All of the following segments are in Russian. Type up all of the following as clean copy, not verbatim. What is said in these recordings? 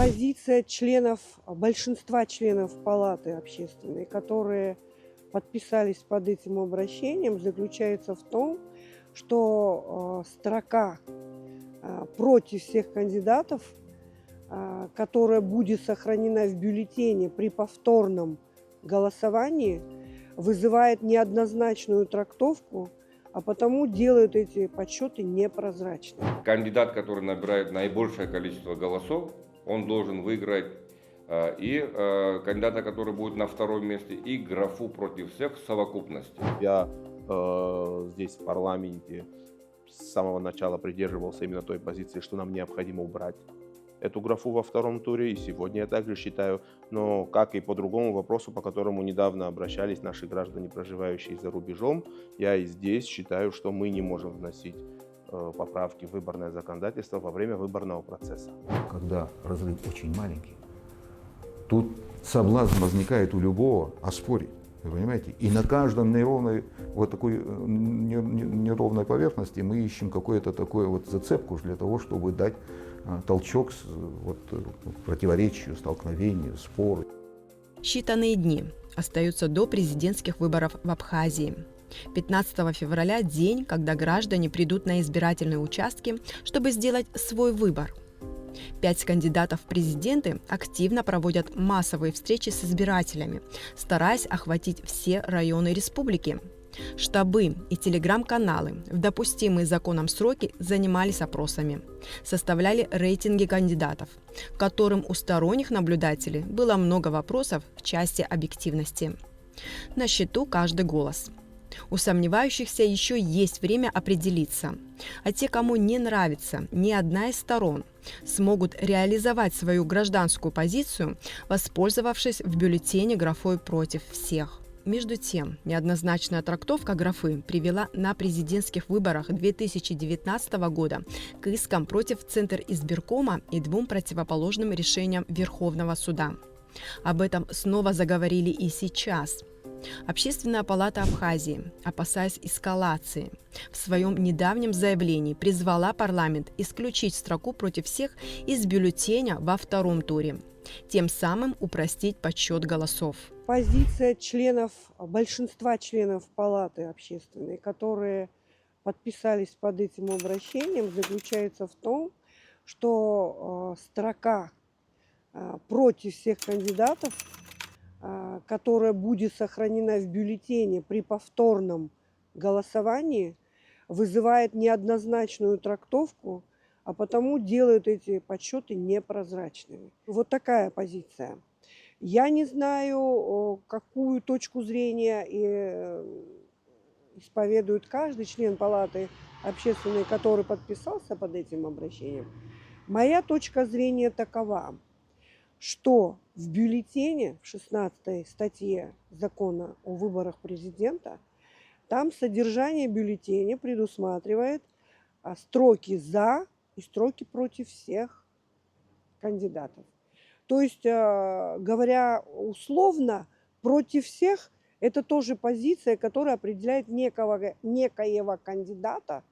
Позиция членов, большинства членов палаты общественной, которые подписались под этим обращением, заключается в том, что строка против всех кандидатов, которая будет сохранена в бюллетене при повторном голосовании, вызывает неоднозначную трактовку, а потому делают эти подсчеты непрозрачными. Кандидат, который набирает наибольшее количество голосов, он должен выиграть и кандидата, который будет на втором месте, и графу против всех в совокупности. Я здесь в парламенте с самого начала придерживался именно той позиции, что нам необходимо убрать эту графу во втором туре, и сегодня я также считаю, но как и по другому вопросу, по которому недавно обращались наши граждане, проживающие за рубежом, я и здесь считаю, что мы не можем вносить поправки в выборное законодательство во время выборного процесса. Когда разрыв очень маленький, тут соблазн возникает у любого оспорить, вы понимаете? И на каждом неровной, вот такой неровной поверхности мы ищем какую-то такую вот зацепку для того, чтобы дать толчок к противоречию, столкновению, спору. Считанные дни остаются до президентских выборов в Абхазии. 15 февраля – день, когда граждане придут на избирательные участки, чтобы сделать свой выбор. 5 кандидатов в президенты активно проводят массовые встречи с избирателями, стараясь охватить все районы республики. Штабы и телеграм-каналы в допустимые законом сроки занимались опросами, составляли рейтинги кандидатов, к которым у сторонних наблюдателей было много вопросов в части объективности. На счету каждый голос. У сомневающихся еще есть время определиться, а те, кому не нравится ни одна из сторон, смогут реализовать свою гражданскую позицию, воспользовавшись в бюллетене графой «против всех». Между тем, неоднозначная трактовка графы привела на президентских выборах 2019 года к искам против Центризбиркома и 2 противоположным решениям Верховного суда. Об этом снова заговорили и сейчас. Общественная палата Абхазии, опасаясь эскалации, в своем недавнем заявлении призвала парламент исключить строку против всех из бюллетеня во втором туре, тем самым упростить подсчет голосов. Позиция большинства членов палаты общественной, которые подписались под этим обращением, заключается в том, что строка против всех кандидатов, которая будет сохранена в бюллетене при повторном голосовании, вызывает неоднозначную трактовку, а потому делают эти подсчеты непрозрачными. Вот такая позиция. Я не знаю, какую точку зрения исповедует каждый член палаты общественной, который подписался под этим обращением. Моя точка зрения такова, что в бюллетене, в 16 статье закона о выборах президента, там содержание бюллетеня предусматривает строки «за» и строки против всех кандидатов. То есть, говоря условно, против всех – это тоже позиция, которая определяет некоего кандидата,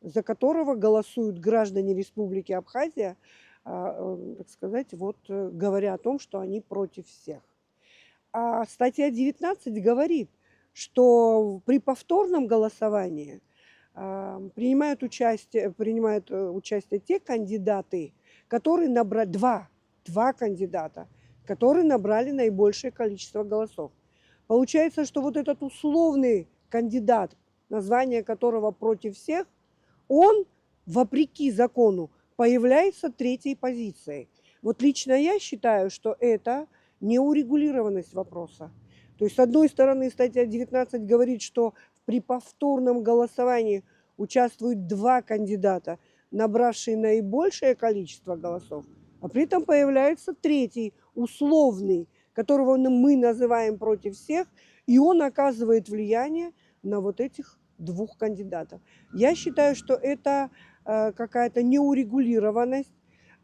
за которого голосуют граждане Республики Абхазия, так сказать, говоря о том, что они против всех. А статья 19 говорит, что при повторном голосовании принимают участие те кандидаты, которые набрали два кандидата, которые набрали наибольшее количество голосов. Получается, что вот этот условный кандидат, название которого против всех, он, вопреки закону, появляется третьей позицией. Вот лично я считаю, что это неурегулированность вопроса. То есть, с одной стороны, статья 19 говорит, что при повторном голосовании участвуют 2 кандидата, набравшие наибольшее количество голосов, а при этом появляется третий, условный, которого мы называем против всех, и он оказывает влияние на вот этих 2 кандидатов. Я считаю, что это какая-то неурегулированность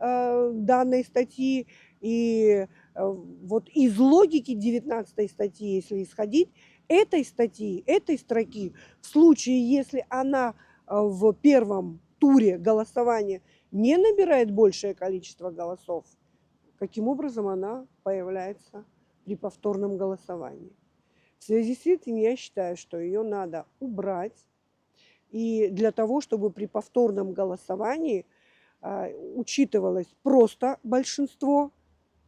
данной статьи, и вот из логики 19 статьи, если исходить, этой строки, в случае, если она в первом туре голосования не набирает большее количество голосов, каким образом она появляется при повторном голосовании. В связи с этим я считаю, что ее надо убрать. И для того, чтобы при повторном голосовании учитывалось просто большинство,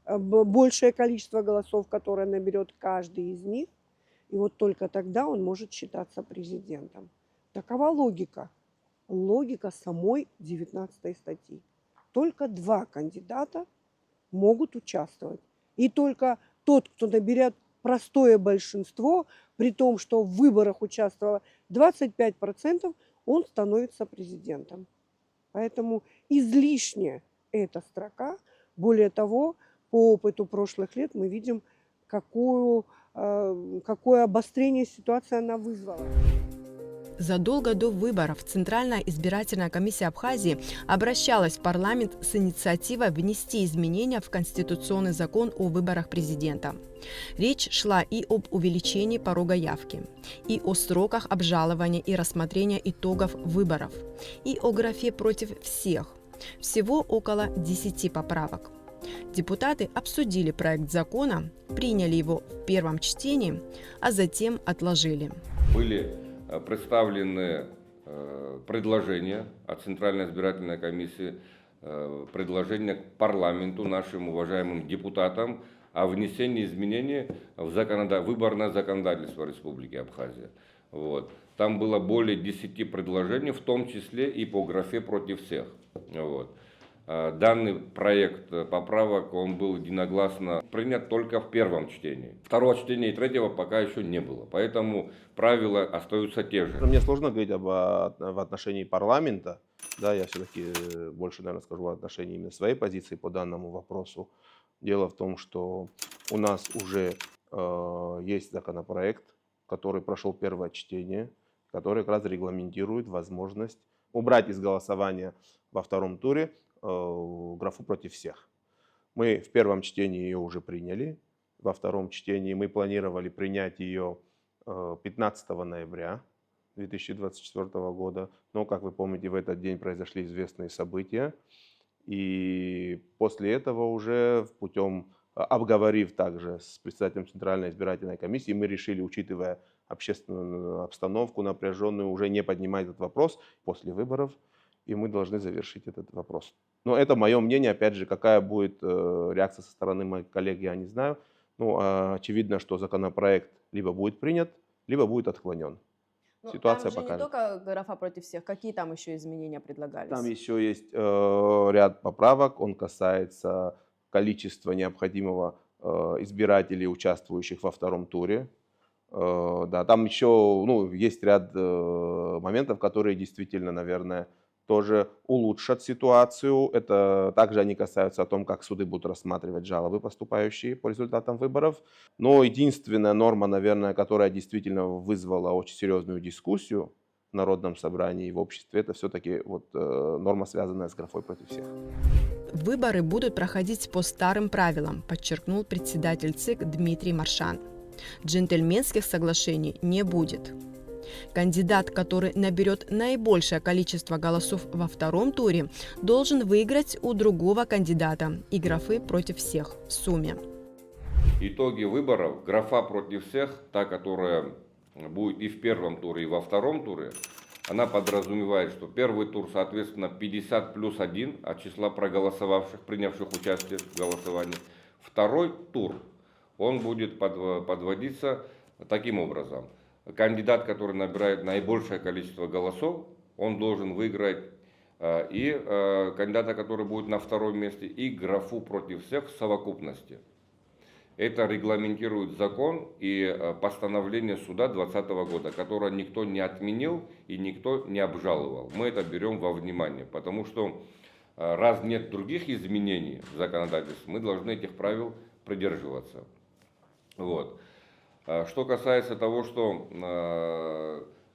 большее количество голосов, которое наберет каждый из них, и вот только тогда он может считаться президентом. Такова логика самой 19 статьи. Только 2 кандидата могут участвовать. И только тот, кто наберет простое большинство, при том, что в выборах участвовало 25%, он становится президентом. Поэтому излишняя эта строка. Более того, по опыту прошлых лет мы видим, какое обострение ситуации она вызвала. Задолго до выборов Центральная избирательная комиссия Абхазии обращалась в парламент с инициативой внести изменения в Конституционный закон о выборах президента. Речь шла и об увеличении порога явки, и о сроках обжалования и рассмотрения итогов выборов, и о графе «против всех». Всего около 10 поправок. Депутаты обсудили проект закона, приняли его в первом чтении, а затем отложили. Были представлены предложения от Центральной избирательной комиссии, предложения к парламенту, нашим уважаемым депутатам о внесении изменений в выборное законодательство Республики Абхазия. Вот. Там было более 10 предложений, в том числе и по графе «против всех». Вот. Данный проект поправок, он был единогласно принят только в первом чтении. Второго чтения и третьего пока еще не было, поэтому правила остаются те же. Мне сложно говорить в отношении парламента, да, я все-таки больше, наверное, скажу в отношении именно своей позиции по данному вопросу. Дело в том, что у нас уже есть законопроект, который прошел первое чтение, который как раз регламентирует возможность убрать из голосования во втором туре графу «против всех». Мы в первом чтении ее уже приняли, во втором чтении мы планировали принять ее 15 ноября 2024 года, но, как вы помните, в этот день произошли известные события, и после этого уже путем, обговорив также с председателем Центральной избирательной комиссии, мы решили, учитывая общественную обстановку напряженную, уже не поднимать этот вопрос после выборов, и мы должны завершить этот вопрос. Но это мое мнение, опять же, какая будет реакция со стороны моих коллег, я не знаю. Ну, очевидно, что законопроект либо будет принят, либо будет отклонен. Ну, Ситуация там же покажет. не только графа «против всех», какие там еще изменения предлагались? Там еще есть ряд поправок, он касается количества необходимого избирателей, участвующих во втором туре. Да, там еще есть ряд моментов, которые действительно, наверное, тоже улучшат ситуацию. Это также они касаются о том, как суды будут рассматривать жалобы, поступающие по результатам выборов. Но единственная норма, наверное, которая действительно вызвала очень серьезную дискуссию в Народном собрании и в обществе, это все-таки норма, связанная с графой «против всех». Выборы будут проходить по старым правилам, подчеркнул председатель ЦИК Дмитрий Маршан. Джентльменских соглашений не будет. Кандидат, который наберет наибольшее количество голосов во втором туре, должен выиграть у другого кандидата и графы «против всех» в сумме. Итоги выборов, графа «против всех», та, которая будет и в первом туре, и во втором туре, она подразумевает, что первый тур, соответственно, 50 плюс 1 от числа проголосовавших, принявших участие в голосовании. Второй тур, он будет подводиться таким образом. Кандидат, который набирает наибольшее количество голосов, он должен выиграть и кандидата, который будет на втором месте, и графу «против всех» в совокупности. Это регламентирует закон и постановление суда 2020 года, которое никто не отменил и никто не обжаловал. Мы это берем во внимание, потому что раз нет других изменений в законодательстве, мы должны этих правил придерживаться. Вот. Что касается того, что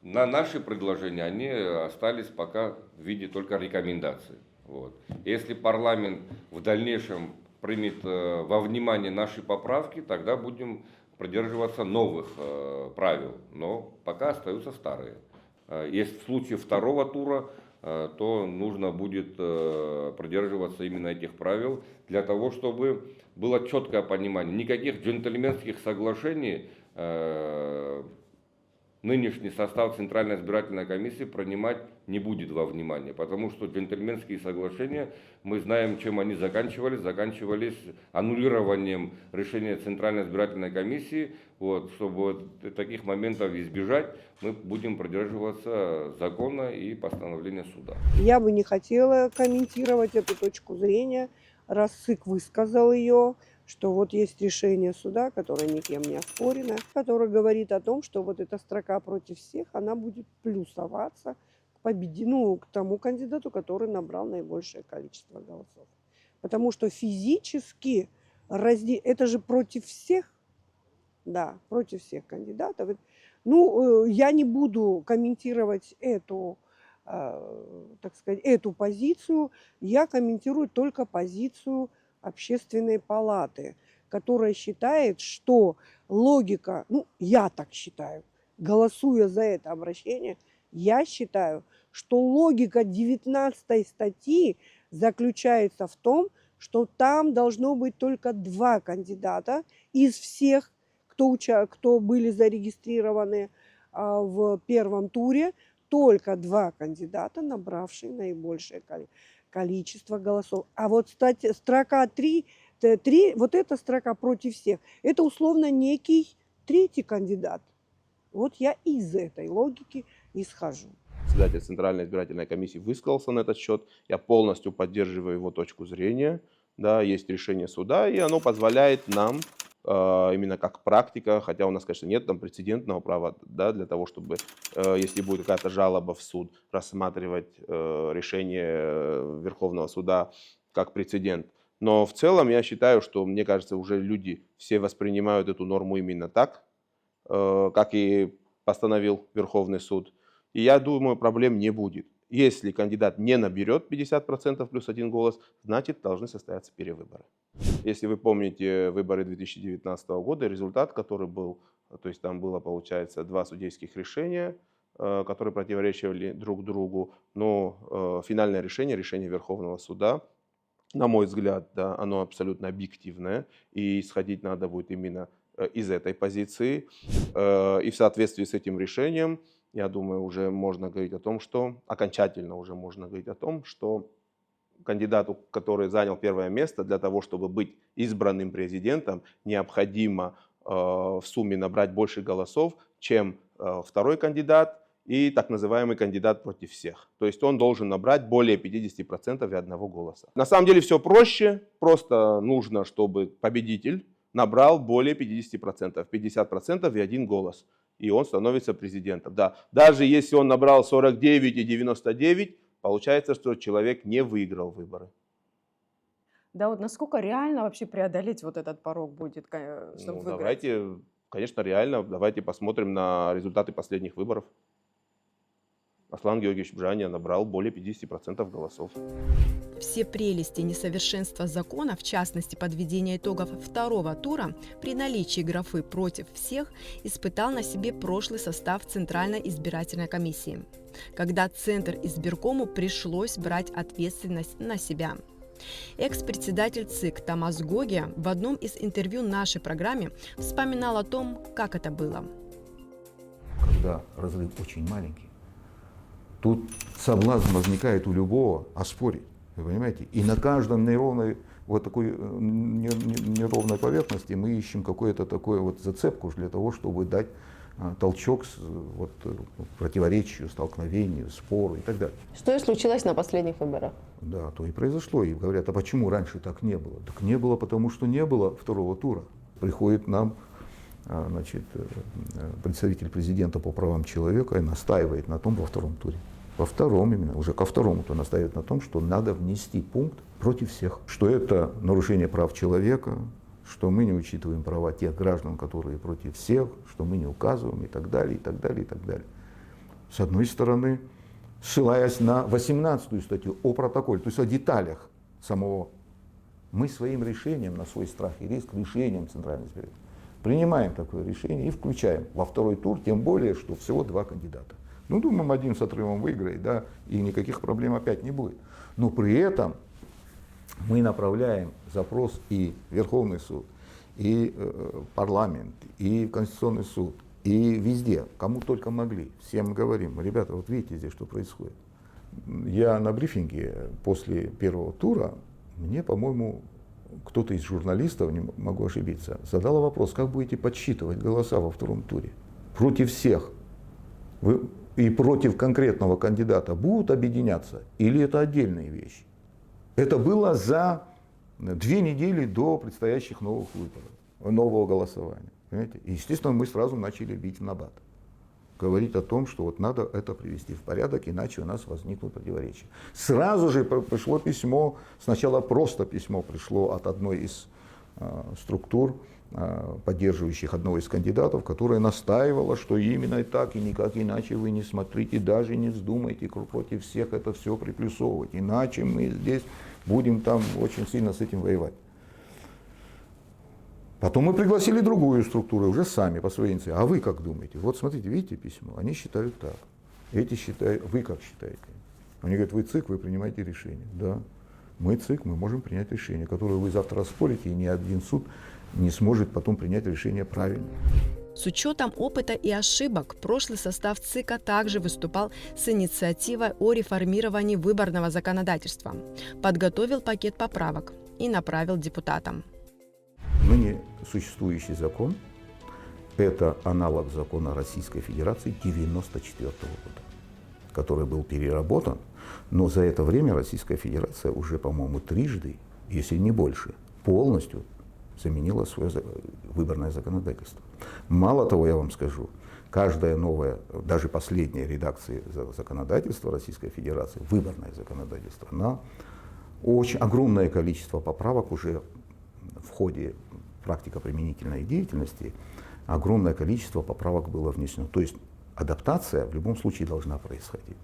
на наши предложения, они остались пока в виде только рекомендаций. Вот. Если парламент в дальнейшем примет во внимание наши поправки, тогда будем придерживаться новых правил, но пока остаются старые. Если в случае второго тура то нужно будет придерживаться именно этих правил для того, чтобы было четкое понимание. Никаких джентльменских соглашений нынешний состав Центральной избирательной комиссии принимать не будет во внимание, потому что джентльменские соглашения, мы знаем, чем они заканчивались аннулированием решения Центральной избирательной комиссии. Вот, чтобы таких моментов избежать, мы будем придерживаться закона и постановления суда. Я бы не хотела комментировать эту точку зрения, раз ЦИК высказал ее, что вот есть решение суда, которое никем не оспорено, которое говорит о том, что вот эта строка против всех, она будет плюсоваться к победе, к тому кандидату, который набрал наибольшее количество голосов. Потому что физически это же против всех, да, против всех кандидатов. Я не буду комментировать эту, так сказать, эту позицию, я комментирую только позицию Общественной палаты, которая считает, что логика, я так считаю, голосуя за это обращение, я считаю, что логика 19 статьи заключается в том, что там должно быть только 2 кандидата из всех, кто были зарегистрированы в первом туре, только 2 кандидата, набравшие наибольшее количество голосов. А вот строка 3, вот эта строка против всех, это условно некий 3-й кандидат. Вот я из этой логики исхожу. Председатель Центральной избирательной комиссии высказался на этот счет. Я полностью поддерживаю его точку зрения. Да, есть решение суда, и оно позволяет нам, именно как практика, хотя у нас, конечно, нет там прецедентного права, да, для того, чтобы, если будет какая-то жалоба в суд, рассматривать решение Верховного суда как прецедент. Но в целом я считаю, что, мне кажется, уже люди все воспринимают эту норму именно так, как и постановил Верховный суд. И я думаю, проблем не будет. Если кандидат не наберет 50% плюс 1 голос, значит, должны состояться перевыборы. Если вы помните выборы 2019 года, результат, который был, то есть там было, получается, 2 судейских решения, которые противоречили друг другу, но финальное решение, решение Верховного суда, на мой взгляд, да, оно абсолютно объективное, и исходить надо будет именно из этой позиции. И в соответствии с этим решением, я думаю, уже можно говорить о том, что окончательно уже можно говорить о том, что кандидату, который занял 1-е место, для того, чтобы быть избранным президентом, необходимо в сумме набрать больше голосов, чем 2-й кандидат и так называемый кандидат против всех. То есть он должен набрать более 50% и 1 голоса. На самом деле все проще, просто нужно, чтобы победитель набрал более 50%, 50% и 1 голос. И он становится президентом. Да. Даже если он набрал 49 и 99, получается, что человек не выиграл выборы. Да, вот насколько реально вообще преодолеть вот этот порог будет, чтобы выиграть? Давайте, конечно, реально. Давайте посмотрим на результаты последних выборов. Аслан Георгиевич Бжания набрал более 50% голосов. Все прелести и несовершенства закона, в частности подведение итогов 2-го тура, при наличии графы «против всех» испытал на себе прошлый состав Центральной избирательной комиссии, когда Центр избиркому пришлось брать ответственность на себя. Экс-председатель ЦИК Томас Гогия в одном из интервью нашей программе вспоминал о том, как это было. Когда разрыв очень маленький, тут соблазн возникает у любого оспорить. Вы понимаете? И на каждом неровной, вот такой неровной поверхности мы ищем какую-то такую вот зацепку для того, чтобы дать толчок противоречию, столкновению, спору и так далее. Что и случилось на последних выборах? Да, то и произошло. И говорят, а почему раньше так не было? Так не было, потому что не было 2-го тура. Приходит нам представитель президента по правам человека и настаивает на том во 2-м туре. Во 2-м именно, уже ко 2-му-то настаивает на том, что надо внести пункт против всех. Что это нарушение прав человека, что мы не учитываем права тех граждан, которые против всех, что мы не указываем и так далее, и так далее, и так далее. С одной стороны, ссылаясь на 18-ю статью о протоколе, то есть о деталях самого, мы своим решением, на свой страх и риск, решением Центральной избирательной, принимаем такое решение и включаем во 2-й тур, тем более, что всего 2 кандидата. Ну, думаем, один с отрывом выиграет, да, и никаких проблем опять не будет. Но при этом мы направляем запрос и в Верховный суд, и парламент, и в Конституционный суд, и везде, кому только могли. Всем говорим, ребята, вот видите здесь, что происходит. Я на брифинге после первого тура, мне, по-моему, кто-то из журналистов, не могу ошибиться, задал вопрос, как будете подсчитывать голоса во втором туре? Против всех и против конкретного кандидата будут объединяться или это отдельные вещи? Это было за 2 недели до предстоящих новых выборов, нового голосования. Понимаете? И, естественно, мы сразу начали бить в набат. Говорить о том, что вот надо это привести в порядок, иначе у нас возникнут противоречия. Сразу же пришло письмо, сначала просто письмо пришло от одной из структур, поддерживающих одного из кандидатов, которая настаивала, что именно так и никак иначе вы не смотрите, даже не вздумайте против всех это все приплюсовывать, иначе мы здесь будем там очень сильно с этим воевать. Потом мы пригласили другую структуру, уже сами по своей инициативе. А вы как думаете? Вот смотрите, видите письмо? Они считают так. Эти считают, вы как считаете? Они говорят, вы ЦИК, вы принимаете решение. Да, мы ЦИК, мы можем принять решение, которое вы завтра оспорите, и ни один суд не сможет потом принять решение правильно. С учетом опыта и ошибок, прошлый состав ЦИКа также выступал с инициативой о реформировании выборного законодательства, подготовил пакет поправок и направил депутатам. Ныне существующий закон – это аналог закона Российской Федерации 1994 года, который был переработан, но за это время Российская Федерация уже, по-моему, трижды, если не больше, полностью заменила свое выборное законодательство. Мало того, я вам скажу, каждая новая, даже последняя редакция законодательства Российской Федерации, выборное законодательство, на очень огромное количество поправок уже в ходе практико-применительной деятельности, огромное количество поправок было внесено. То есть адаптация в любом случае должна происходить.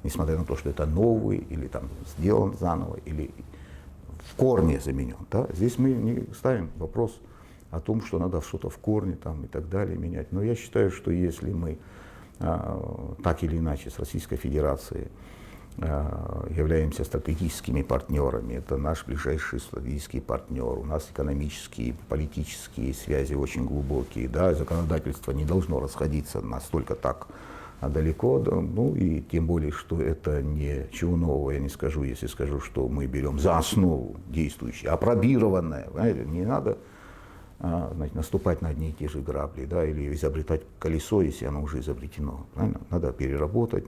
Несмотря на то, что это новый, или там сделан заново, или в корне заменен. Да? Здесь мы не ставим вопрос о том, что надо что-то в корне там, и так далее менять. Но я считаю, что если мы так или иначе с Российской Федерацией являемся стратегическими партнерами, это наш ближайший стратегический партнер, у нас экономические, политические связи очень глубокие, да, законодательство не должно расходиться настолько так далеко, да, ну и тем более, что это ничего нового я не скажу, если скажу, что мы берем за основу действующее, апробированное, понимаете, не надо значит, наступать на одни и те же грабли, да, или изобретать колесо, если оно уже изобретено, правильно? Надо переработать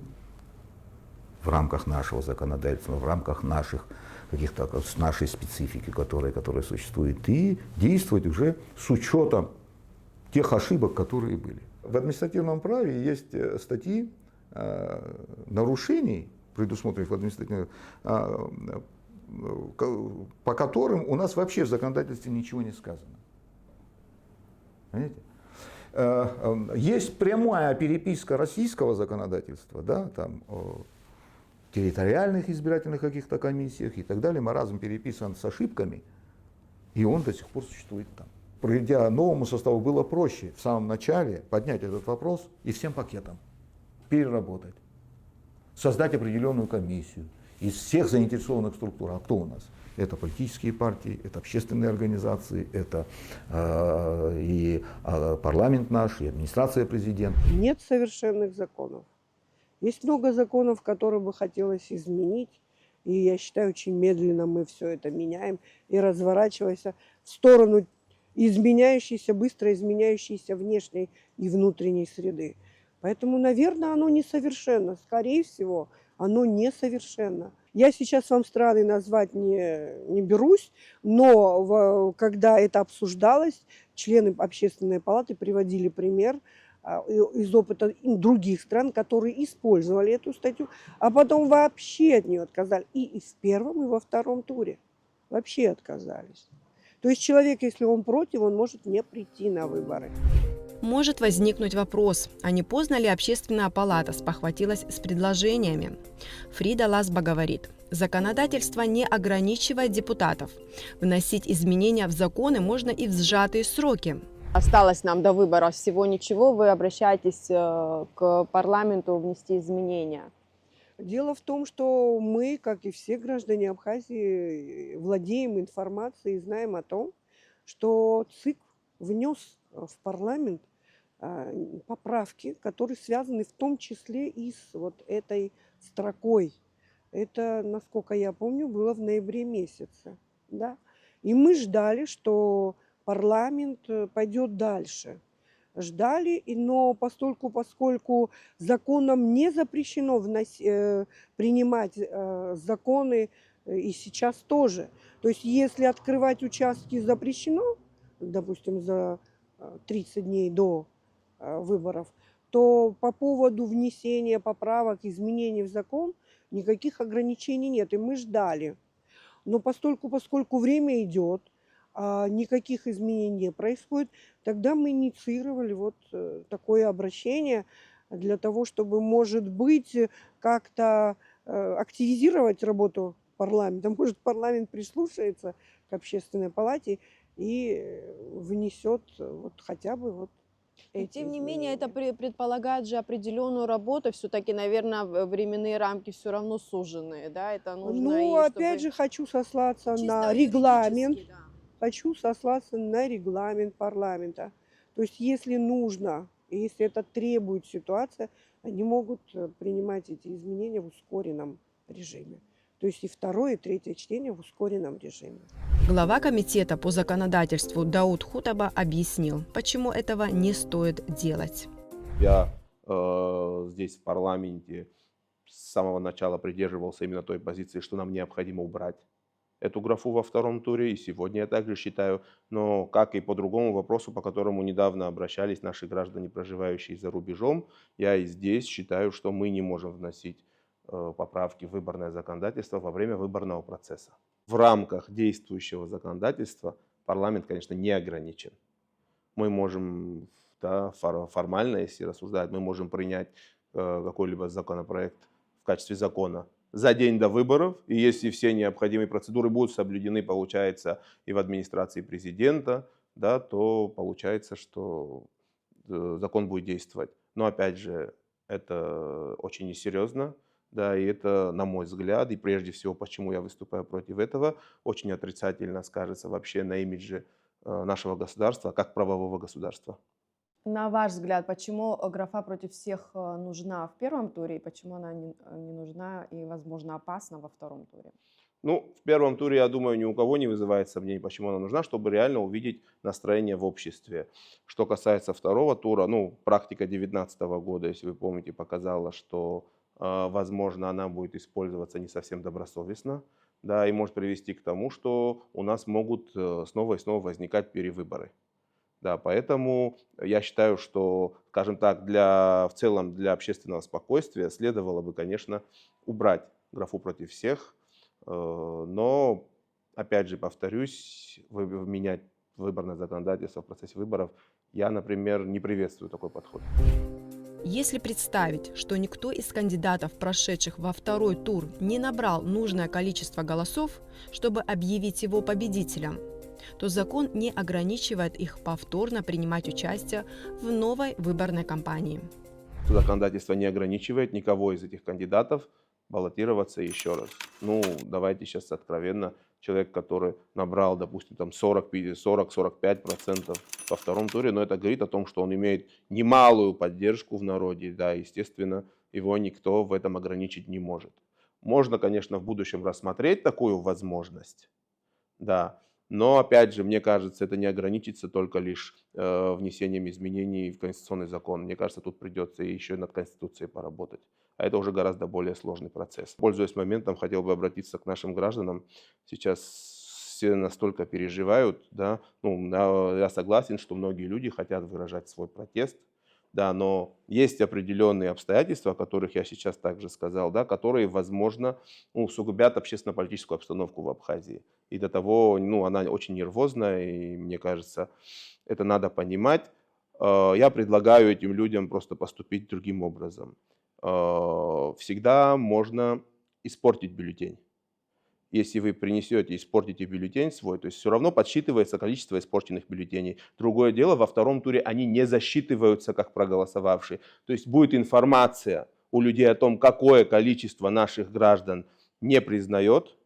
в рамках нашего законодательства, в рамках наших каких-то нашей специфики, которая существует, и действовать уже с учетом тех ошибок, которые были. В административном праве есть статьи нарушений, предусмотренных в административном, по которым у нас вообще в законодательстве ничего не сказано. Понимаете? Есть прямая переписка российского законодательства, да, там, о территориальных избирательных каких-то комиссиях и так далее. Маразм переписан с ошибками, и он до сих пор существует там. Придя новому составу, было проще в самом начале поднять этот вопрос и всем пакетом переработать, создать определенную комиссию из всех заинтересованных структур. А кто у нас? Это политические партии, это общественные организации, это и парламент наш, и администрация президента. Нет совершенных законов. Есть много законов, которые бы хотелось изменить. И я считаю, очень медленно мы все это меняем и разворачиваясь в сторону быстро изменяющейся внешней и внутренней среды. Поэтому, наверное, оно несовершенно. Скорее всего, оно несовершенно. Я сейчас вам страны назвать не берусь, но когда это обсуждалось, члены общественной палаты приводили пример из опыта других стран, которые использовали эту статью, а потом вообще от нее отказались. И в первом, и во втором туре вообще отказались. То есть человек, если он против, он может не прийти на выборы. Может возникнуть вопрос, а не поздно ли общественная палата спохватилась с предложениями? Фрида Ласба говорит, законодательство не ограничивает депутатов. Вносить изменения в законы можно и в сжатые сроки. Осталось нам до выборов всего ничего, вы обращаетесь к парламенту внести изменения. Дело в том, что мы, как и все граждане Абхазии, владеем информацией и знаем о том, что ЦИК внес в парламент поправки, которые связаны в том числе и с вот этой строкой. Это, насколько я помню, было в ноябре месяце. Да? И мы ждали, что парламент пойдет дальше. Ждали, но поскольку законом не запрещено принимать законы, и сейчас тоже. То есть если открывать участки запрещено, допустим, за 30 дней до выборов, то по поводу внесения поправок, изменений в закон никаких ограничений нет. И мы ждали. Но поскольку время идет, а никаких изменений не происходит, тогда мы инициировали вот такое обращение для того, чтобы, может быть, как-то активизировать работу парламента. Может, парламент прислушается к Общественной палате и внесет вот хотя бы вот Но, эти тем не менее, это изменения. предполагает же определенную работу. Все-таки, наверное, временные рамки все равно суженные, да? Это нужно Ну, и опять чтобы же, хочу сослаться чисто на регламент. юридически, да. Хочу сослаться на регламент парламента. То есть, если нужно, и если это требует ситуация, они могут принимать эти изменения в ускоренном режиме. То есть и второе, и третье чтение в ускоренном режиме. Глава комитета по законодательству Дауд Хутаба объяснил, почему этого не стоит делать. Я здесь в парламенте с самого начала придерживался именно той позиции, что нам необходимо убрать эту графу во втором туре, и сегодня я также считаю, но как и по другому вопросу, по которому недавно обращались наши граждане, проживающие за рубежом, я и здесь считаю, что мы не можем вносить поправки в выборное законодательство во время выборного процесса. В рамках действующего законодательства парламент, конечно, не ограничен. Мы можем, да, формально, если рассуждать, мы можем принять какой-либо законопроект в качестве закона за день до выборов, и если все необходимые процедуры будут соблюдены, получается, и в администрации президента, да, то получается, что закон будет действовать. Но опять же, это очень несерьезно, да, и это, на мой взгляд, и прежде всего, почему я выступаю против этого, очень отрицательно скажется вообще на имидже нашего государства как правового государства. На ваш взгляд, почему графа против всех нужна в первом туре, и почему она не нужна и, возможно, опасна во втором туре? Ну, в первом туре, я думаю, ни у кого не вызывает сомнений, почему она нужна, чтобы реально увидеть настроение в обществе. Что касается второго тура, ну, практика 2019 года, если вы помните, показала, что, возможно, она будет использоваться не совсем добросовестно, да, и может привести к тому, что у нас могут снова и снова возникать перевыборы. Да, поэтому я считаю, что, скажем так, в целом для общественного спокойствия следовало бы, конечно, убрать графу против всех, но, опять же, повторюсь, менять выборное законодательство в процессе выборов я, например, не приветствую такой подход. Если представить, что никто из кандидатов, прошедших во второй тур, не набрал нужное количество голосов, чтобы объявить его победителем, то закон не ограничивает их повторно принимать участие в новой выборной кампании. Законодательство не ограничивает никого из этих кандидатов баллотироваться еще раз. Ну, давайте сейчас откровенно, человек, который набрал, допустим, там 40-45% во втором туре, но это говорит о том, что он имеет немалую поддержку в народе, да, естественно, его никто в этом ограничить не может. Можно, конечно, в будущем рассмотреть такую возможность, да, но, опять же, мне кажется, это не ограничится только лишь внесением изменений в конституционный закон. Мне кажется, тут придется еще над Конституцией поработать. А это уже гораздо более сложный процесс. Пользуясь моментом, хотел бы обратиться к нашим гражданам. Сейчас все настолько переживают, да, ну, я согласен, что многие люди хотят выражать свой протест, да, но есть определенные обстоятельства, о которых я сейчас также сказал, да, которые, возможно, усугубят общественно-политическую обстановку в Абхазии. И до того, ну, она очень нервозная, и мне кажется, это надо понимать. Я предлагаю этим людям просто поступить другим образом. Всегда можно испортить бюллетень. если вы принесете, испортите бюллетень свой, то есть все равно подсчитывается количество испорченных бюллетеней. Другое дело, во втором туре они не засчитываются как проголосовавшие. То есть будет информация у людей о том, какое количество наших граждан не признает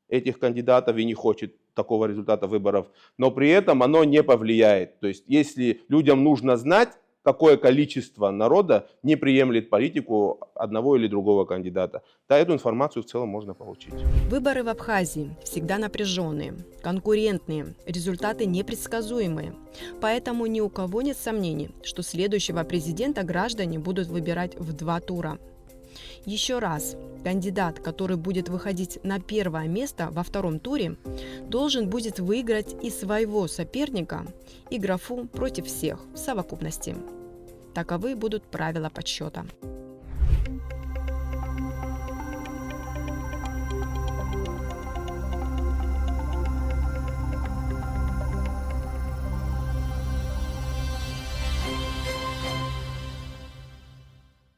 этих кандидатов и не хочет такого результата выборов, но при этом оно не повлияет. То есть если людям нужно знать, какое количество народа не приемлет политику одного или другого кандидата, то эту информацию в целом можно получить. Выборы в Абхазии всегда напряженные, конкурентные, результаты непредсказуемые. Поэтому ни у кого нет сомнений, что следующего президента граждане будут выбирать в 2 тура. Еще раз, кандидат, который будет выходить на первое место во втором туре, должен будет выиграть и своего соперника, и графу против всех в совокупности. Таковы будут правила подсчета.